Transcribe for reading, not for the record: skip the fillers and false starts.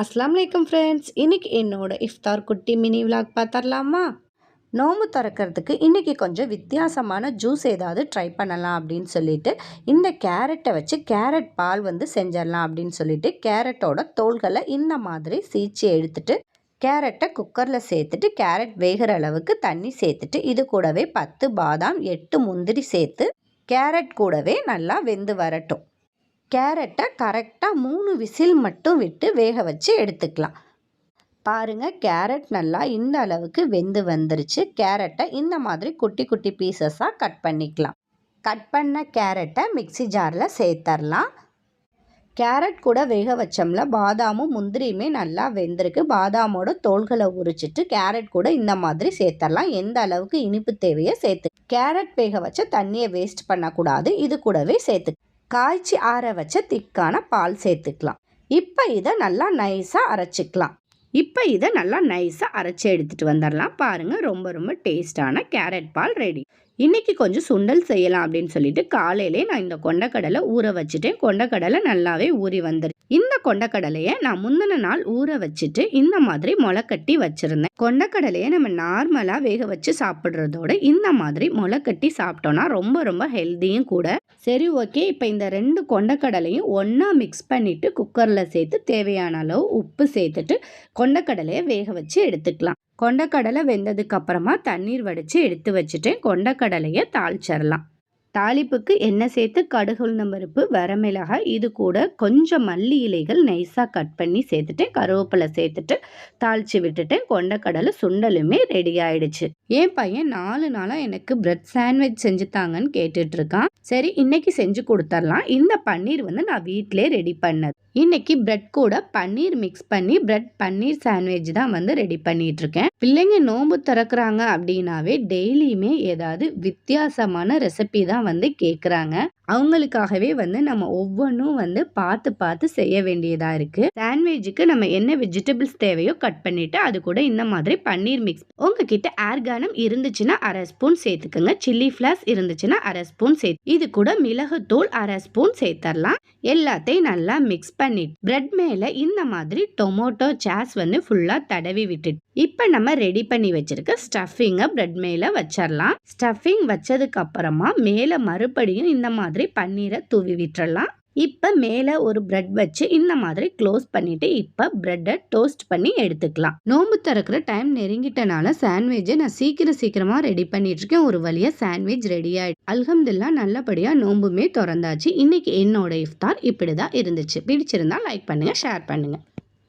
அஸ்ஸலாமு அலைக்கும் ஃப்ரெண்ட்ஸ். இன்றைக்கி என்னோட இஃப்தார் குட்டி மினி விலாக் பார்த்துடலாமா? நோம்பு திறக்கிறதுக்கு இன்றைக்கி கொஞ்சம் வித்தியாசமான ஜூஸ் ஏதாவது ட்ரை பண்ணலாம் அப்படின்னு சொல்லிட்டு இந்த கேரட்டை வச்சு கேரட் பால் செஞ்சிடலாம் அப்படின்னு சொல்லிட்டு கேரட்டோட தோள்களை இந்த மாதிரி சீச்சி எடுத்துட்டு கேரட்டை குக்கரில் சேர்த்துட்டு கேரட் வேகிற அளவுக்கு தண்ணி சேர்த்துட்டு இது கூடவே 10 பாதாம் 8 முந்திரி சேர்த்து கேரட் கூடவே நல்லா வெந்து வரட்டும். கேரட்டை கரெக்டாக 3 விசில் மட்டும் விட்டு வேக வச்சு எடுத்துக்கலாம். பாருங்கள், கேரட் நல்லா இந்த அளவுக்கு வெந்து வந்துருச்சு. கேரட்டை இந்த மாதிரி குட்டி குட்டி பீசஸாக கட் பண்ணிக்கலாம். கட் பண்ண கேரட்டை மிக்ஸி ஜாரில் சேர்த்துடலாம். கேரட் கூட வேக வச்சோம்ல பாதாமும் முந்திரியுமே நல்லா வெந்திருக்கு. பாதாமோட தோள்களை உரிச்சிட்டு கேரட் கூட இந்த மாதிரி சேர்த்துடலாம். எந்த அளவுக்கு இனிப்பு தேவையோ சேர்த்து கேரட் வேக வச்ச தண்ணியை வேஸ்ட் பண்ணக்கூடாது. இது கூடவே சேர்த்து காய்ச்சி ஆற வச்ச திக்கான பால் சேர்த்துக்கலாம். இப்போ இதை நல்லா நைஸாக அரைச்சி எடுத்துகிட்டு வந்துடலாம். பாருங்கள், ரொம்ப ரொம்ப டேஸ்டான கேரட் பால் ரெடி. இன்றைக்கி கொஞ்சம் சுண்டல் செய்யலாம் அப்படின்னு சொல்லிட்டு காலையிலே நான் இந்த கொண்டக்கடலை ஊற வச்சுட்டேன். கொண்டக்கடலை நல்லாவே ஊறி வந்துரு. இந்த கொண்டக்கடலையை நான் முந்தின நாள் ஊற வச்சுட்டு இந்த மாதிரி முளைக்கட்டி வச்சுருந்தேன். கொண்டக்கடலையை நம்ம நார்மலாக வேக வச்சு சாப்பிட்றதோட இந்த மாதிரி முளைக்கட்டி சாப்பிட்டோன்னா ரொம்ப ரொம்ப ஹெல்த்தியும் கூட. சரி, ஓகே. இப்போ இந்த 2 கொண்டக்கடலையும் ஒன்றா மிக்ஸ் பண்ணிவிட்டு குக்கரில் சேர்த்து தேவையான அளவு உப்பு சேர்த்துட்டு கொண்டக்கடலையை வேக வச்சு எடுத்துக்கலாம். கொண்டக்கடலை வெந்ததுக்கு அப்புறமா தண்ணீர் வடித்து எடுத்து வச்சுட்டேன். கொண்டக்கடலையை தாளிச்சிடலாம். தாளிப்புக்கு எண்ணெய் சேர்த்து கடுகு உளுந்தம் பருப்பு வரமிளகாய் இது கூட கொஞ்சம் மல்லி இலைகள் நைஸாக கட் பண்ணி சேர்த்துட்டேன். கருவேப்பிலை சேர்த்துட்டு தாளித்து விட்டுட்டேன். கொண்டக்கடலை சுண்டலுமே ரெடி ஆயிடுச்சு. என் பையன் 4 நாளாக எனக்கு பிரெட் சாண்ட்விச் செஞ்சு தாங்கன்னு கேட்டுட்ருக்கான். சரி, இன்னைக்கு செஞ்சு கொடுத்துடலாம். இந்த பன்னீர் நான் வீட்டிலே ரெடி பண்ணது. இன்னைக்கு பிரெட் கூட பன்னீர் மிக்ஸ் பண்ணி பிரெட் பன்னீர் சாண்ட்விச் தான் ரெடி பண்ணிட்டு இருக்கேன். பிள்ளைங்க நோம்பு திறக்கிறாங்க அப்படின்னாவே டெய்லியுமே ஏதாவது வித்தியாசமான ரெசிபி தான் கேட்குறாங்க. அவங்களுக்காகவே நம்ம ஒவ்வொன்றும் பார்த்து செய்ய வேண்டியதாக இருக்குது. சாண்ட்விச்சுக்கு நம்ம என்ன வெஜிடபிள்ஸ் தேவையோ கட் பண்ணிவிட்டு அது கூட இந்த மாதிரி பன்னீர் மிக்ஸ். உங்ககிட்ட ஆர்கானம் இருந்துச்சுன்னா 1/2 ஸ்பூன் சேர்த்துக்கோங்க. சில்லி ஃப்ளாக்ஸ் இருந்துச்சுன்னா 1/2 ஸ்பூன் சேர்த்து இது கூட மிளகுத்தூள் 1/2 ஸ்பூன் சேர்த்துடலாம். எல்லாத்தையும் நல்லா மிக்ஸ் பண்ணிட்டு பிரெட் மேலே இந்த மாதிரி டொமேட்டோ சாஸ் ஃபுல்லாக தடவி விட்டுட்டு இப்போ நம்ம ரெடி பண்ணி வச்சிருக்க ஸ்டஃபிங்கை பிரெட் மேலே வச்சிடலாம். ஸ்டஃபிங் வச்சதுக்கு அப்புறமா மேலே மறுபடியும் இந்த மாதிரி பன்னீரை தூவி விட்டுறலாம். இப்போ மேலே ஒரு பிரெட் வச்சு இந்த மாதிரி க்ளோஸ் பண்ணிட்டு இப்போ பிரெட்டை டோஸ்ட் பண்ணி எடுத்துக்கலாம். நோம்பு திறக்கிற டைம் நெருங்கிட்டனால சாண்ட்விட்சை நான் சீக்கிரமாக ரெடி பண்ணிட்டு இருக்கேன். ஒரு வழியாக சாண்ட்விச் ரெடி ஆயிடுச்சு. அல்ஹம்துலில்லாஹ், நல்லபடியாக நோம்புமே திறந்தாச்சு. இன்னைக்கு என்னோட இஃப்தார் இப்படி தான் இருந்துச்சு. பிடிச்சிருந்தா லைக் பண்ணுங்க, ஷேர் பண்ணுங்க.